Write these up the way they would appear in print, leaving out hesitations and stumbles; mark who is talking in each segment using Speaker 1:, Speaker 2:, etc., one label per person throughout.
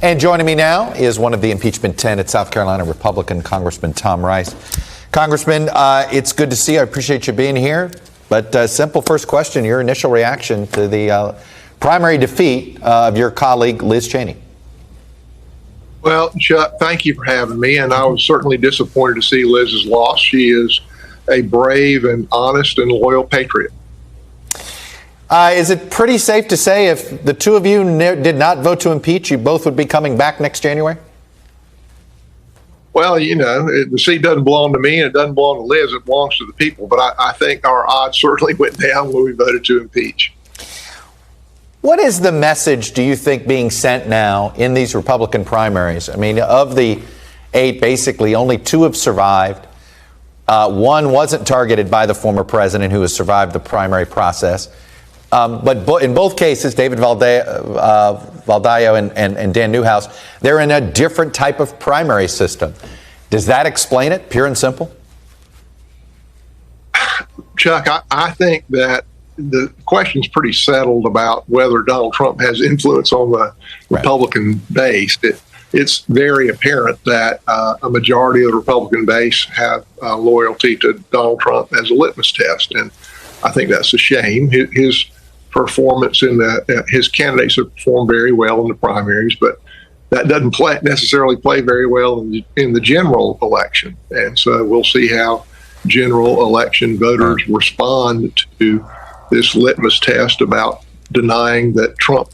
Speaker 1: And joining me now is one of the impeachment 10 at South Carolina, Republican Congressman Tom Rice. Congressman, it's good to see you. I appreciate you being here. But simple first question, your initial reaction to the primary defeat of your colleague, Liz Cheney.
Speaker 2: Well, Chuck, thank you for having me. And I was certainly disappointed to see Liz's loss. She is a brave and honest and loyal patriot.
Speaker 1: Is it pretty safe to say if the two of you did not vote to impeach, you both would be coming back next January?
Speaker 2: Well, you know, the seat doesn't belong to me and it doesn't belong to Liz. It belongs to the people. But I think our odds certainly went down when we voted to impeach.
Speaker 1: What is the message, do you think, being sent now in these Republican primaries? I mean, of the 8, basically, only 2 have survived. One wasn't targeted by the former president who has survived the primary process. But in both cases, David Valdayo and Dan Newhouse, they're in a different type of primary system. Does that explain it, pure and simple?
Speaker 2: Chuck, I think that the question's pretty settled about whether Donald Trump has influence on the Republican base. It's very apparent that a majority of the Republican base have loyalty to Donald Trump as a litmus test. And I think that's a shame. His performance his candidates have performed very well in the primaries, but that doesn't necessarily play very well in the general election. And so we'll see how general election voters respond to this litmus test about denying that Trump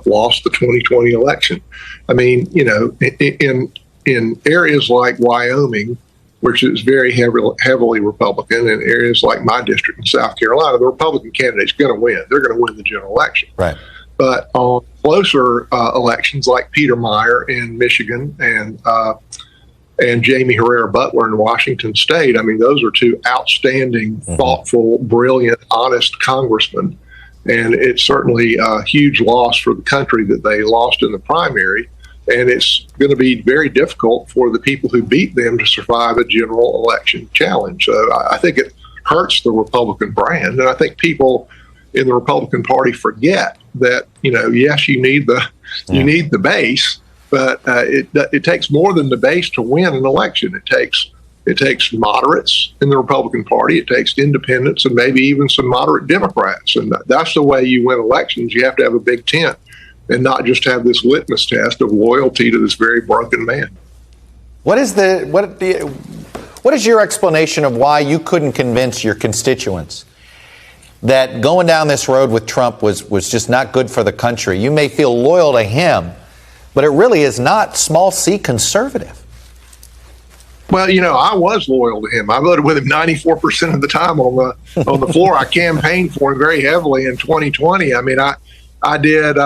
Speaker 2: lost the 2020 election. I mean, you know, in areas like Wyoming, which is very heavily Republican, and areas like my district in South Carolina, the Republican candidate's going to win. They're going to win the general election. Right. But on closer elections like Peter Meyer in Michigan and Jamie Herrera Butler in Washington State, I mean, those are 2 outstanding, thoughtful, brilliant, honest congressmen. And it's certainly a huge loss for the country that they lost in the primary. And it's going to be very difficult for the people who beat them to survive a general election challenge. So I think it hurts the Republican brand. And I think people in the Republican Party forget that, you know, yes, you need the base, but it takes more than the base to win an election. It takes moderates in the Republican Party. It takes independents and maybe even some moderate Democrats. And that's the way you win elections. You have to have a big tent and not just have this litmus test of loyalty to this very broken man.
Speaker 1: What is your explanation of why you couldn't convince your constituents that going down this road with Trump was just not good for the country? You may feel loyal to him, but it really is not small c conservative.
Speaker 2: Well, you know, I was loyal to him. I voted with him 94% of the time on the floor. I campaigned for him very heavily in 2020. I mean, I did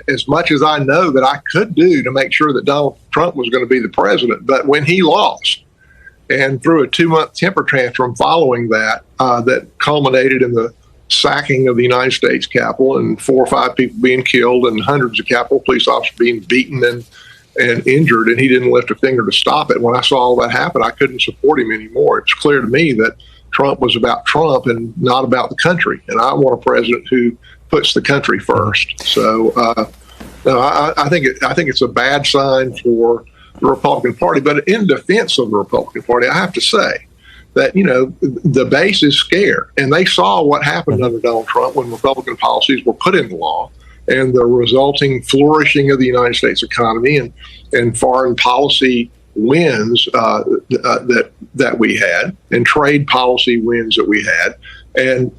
Speaker 2: as much as I know that I could do to make sure that Donald Trump was going to be the president. But when he lost and threw a 2-month temper tantrum following that, that culminated in the sacking of the United States Capitol and 4 or 5 people being killed and hundreds of Capitol police officers being beaten and injured, and he didn't lift a finger to stop it. When I saw all that happen, I couldn't support him anymore. It's clear to me that Trump was about Trump and not about the country. And I want a president who puts the country first. So no, I think it's a bad sign for the Republican Party. But in defense of the Republican Party, I have to say that, you know, the base is scared. And they saw what happened under Donald Trump when Republican policies were put into law and the resulting flourishing of the United States economy and foreign policy wins that we had, and trade policy wins that we had, and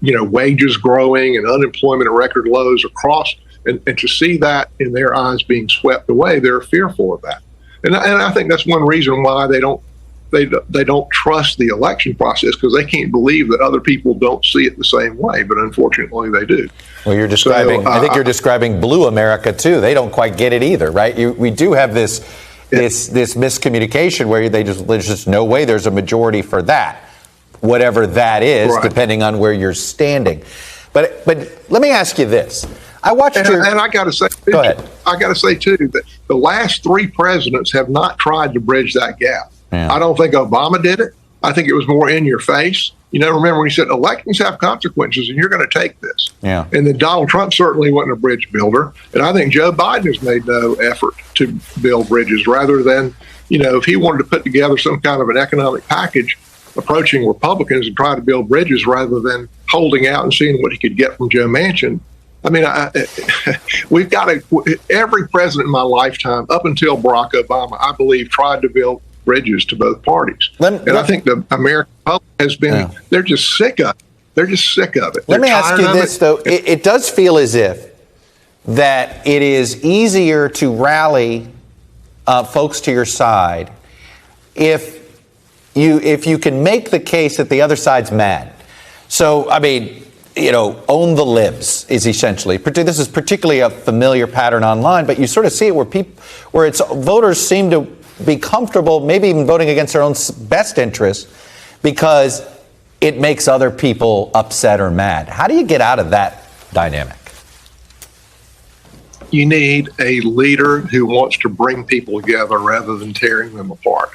Speaker 2: you know, wages growing and unemployment at record lows across, and to see that in their eyes being swept away, they're fearful of that. And I think that's one reason why they don't trust the election process, because they can't believe that other people don't see it the same way. But unfortunately, they do.
Speaker 1: Well, you're describing. I think you're describing blue America too. They don't quite get it either, right? We do have this miscommunication where there's just no way there's a majority for that, whatever that is, right, depending on where you're standing. But let me ask you this. I watched and
Speaker 2: I got to say,
Speaker 1: go ahead.
Speaker 2: I got to say too that the last 3 presidents have not tried to bridge that gap. Yeah. I don't think Obama did it. I think it was more in your face. Remember when he said elections have consequences and you're going to take this.
Speaker 1: Yeah.
Speaker 2: And then Donald Trump certainly wasn't a bridge builder. And I think Joe Biden has made no effort to build bridges, rather than, if he wanted to put together some kind of an economic package approaching Republicans and try to build bridges rather than holding out and seeing what he could get from Joe Manchin. I mean, we've got every president in my lifetime, up until Barack Obama, I believe, tried to build bridges to both parties. I think the American public has been, they're just sick of it. They're just sick of it.
Speaker 1: Let me ask you this, though. It does feel as if that it is easier to rally folks to your side if you can make the case that the other side's mad. So, I mean, own the libs is essentially. This is particularly a familiar pattern online, but you sort of see it where voters seem to be comfortable, maybe even voting against their own best interests, because it makes other people upset or mad. How do you get out of that dynamic?
Speaker 2: You need a leader who wants to bring people together rather than tearing them apart.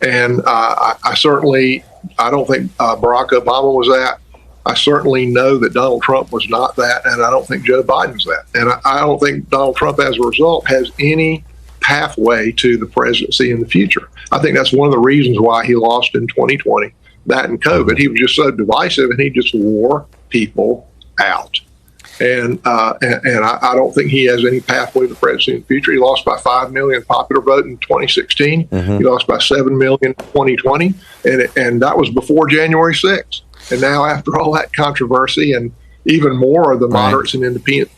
Speaker 2: And I don't think Barack Obama was that. I certainly know that Donald Trump was not that, and I don't think Joe Biden's that. And I don't think Donald Trump, as a result, has any pathway to the presidency in the future. I think that's one of the reasons why he lost in 2020, that and COVID. He was just so divisive, and he just wore people out. And I don't think he has any pathway to the presidency in the future. He lost by 5 million popular vote in 2016. He lost by 7 million in 2020, and that was before January 6th. And now, after all that controversy, and even more of the moderates and independents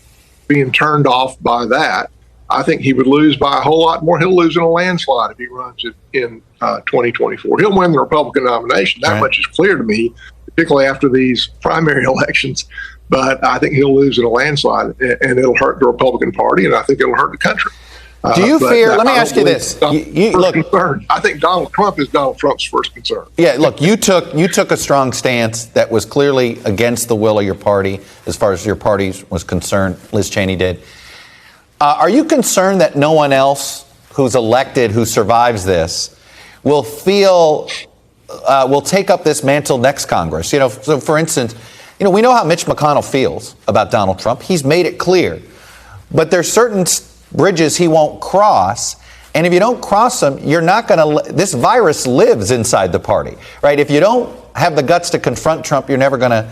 Speaker 2: being turned off by that, I think he would lose by a whole lot more. He'll lose in a landslide if he runs it in 2024. He'll win the Republican nomination. That much is clear to me, particularly after these primary elections. But I think he'll lose in a landslide, and it'll hurt the Republican Party, and I think it'll hurt the country.
Speaker 1: Do you fear? Let me ask you this.
Speaker 2: Look, I think Donald Trump is Donald Trump's first concern.
Speaker 1: Yeah, look, you took a strong stance that was clearly against the will of your party, as far as your party was concerned. Liz Cheney did. Are you concerned that no one else who's elected, who survives this, will take up this mantle next Congress? So for instance, we know how Mitch McConnell feels about Donald Trump. He's made it clear. But there's certain bridges he won't cross. And if you don't cross them, you're not going to. This virus lives inside the party, right? If you don't have the guts to confront Trump, you're never going to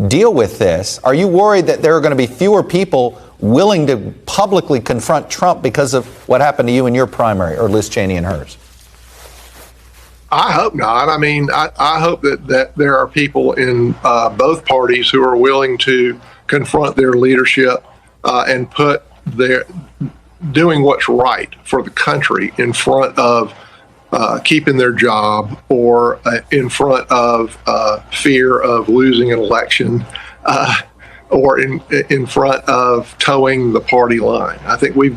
Speaker 1: deal with this. Are you worried that there are going to be fewer people willing to publicly confront Trump because of what happened to you in your primary, or Liz Cheney in hers?
Speaker 2: I hope not. I mean, I hope that there are people in both parties who are willing to confront their leadership and put their doing what's right for the country in front of keeping their job, or in front of fear of losing an election, or in front of towing the party line. I think we've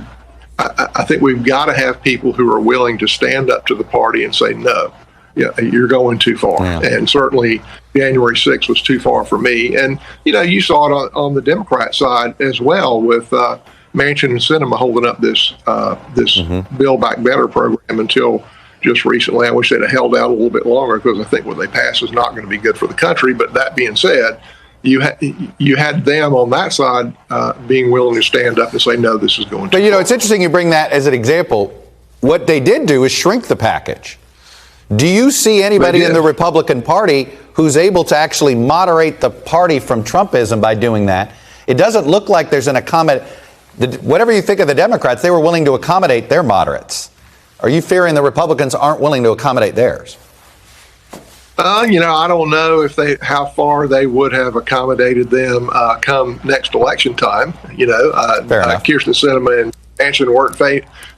Speaker 2: got to have people who are willing to stand up to the party and say, no, you're going too far. Yeah. And certainly January 6th was too far for me. And, you saw it on the Democrat side as well, with Manchin and Sinema holding up this Build Back Better program until just recently. I wish they'd have held out a little bit longer, because I think what they pass is not going to be good for the country. But that being said, you had them on that side being willing to stand up and say, no, this is going to. But,
Speaker 1: it's interesting you bring that as an example. What they did do is shrink the package. Do you see anybody in the Republican Party who's able to actually moderate the party from Trumpism by doing that? It doesn't look like there's an whatever you think of the Democrats, they were willing to accommodate their moderates. Are you fearing the Republicans aren't willing to accommodate theirs?
Speaker 2: I don't know how far they would have accommodated them come next election time. Kirsten Sinema and Manchin weren't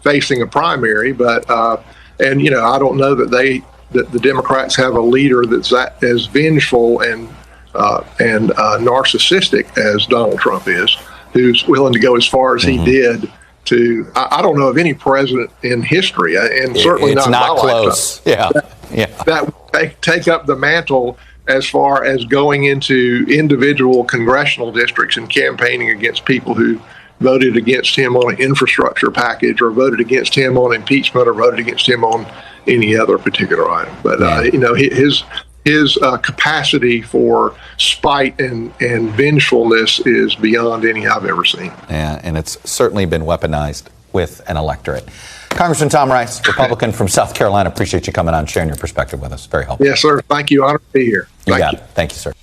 Speaker 2: facing a primary, but I don't know that the Democrats have a leader that's as vengeful and narcissistic as Donald Trump is, who's willing to go as far as he did to. I don't know of any president in history, and certainly
Speaker 1: it's
Speaker 2: not
Speaker 1: close.
Speaker 2: That would take up the mantle as far as going into individual congressional districts and campaigning against people who voted against him on an infrastructure package, or voted against him on impeachment, or voted against him on any other particular item. But his capacity for spite and vengefulness is beyond any I've ever seen.
Speaker 1: Yeah, and it's certainly been weaponized with an electorate. Congressman Tom Rice, Republican from South Carolina, appreciate you coming on and sharing your perspective with us. Very helpful.
Speaker 2: Yes, sir. Thank you. Honored to be here.
Speaker 1: You got it. Thank you, sir.